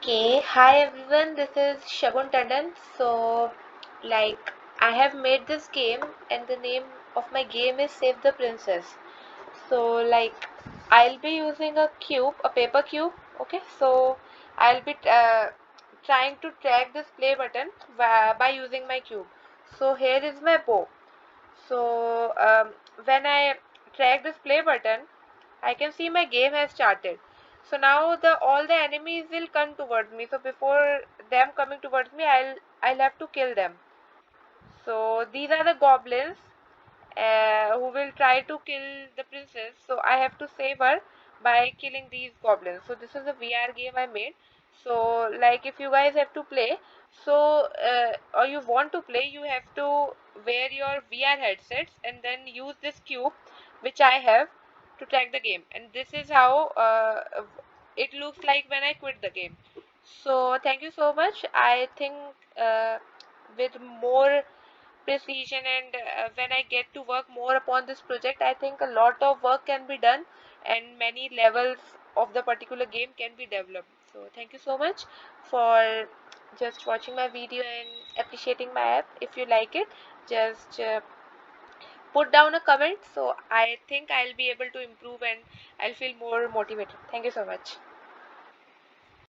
Okay, hi everyone, this is Shagun Tandon. I have made this game, and the name of my game is Save the Princess. I'll be using a cube, a paper cube. Okay, I'll be trying to track this play button by using my cube. So, here is my bow. When I track this play button, I can see my game has started. So now the all the enemies will come towards me. So before them coming towards me, I'll have to kill them. So these are the goblins who will try to kill the princess. So I have to save her by killing these goblins. So this is a VR game I made. So like if you guys have to play, or you want to play, you have to wear your VR headsets and then use this cube, which I have, to track the game. And this is how it looks like when I quit the game. So thank you so much. I think with more precision and when I get to work more upon this project, I think a lot of work can be done and many levels of the particular game can be developed. So thank you so much for just watching my video and appreciating my app. If you like it, just put down a comment, so I think I'll be able to improve and I'll feel more motivated. Thank you so much.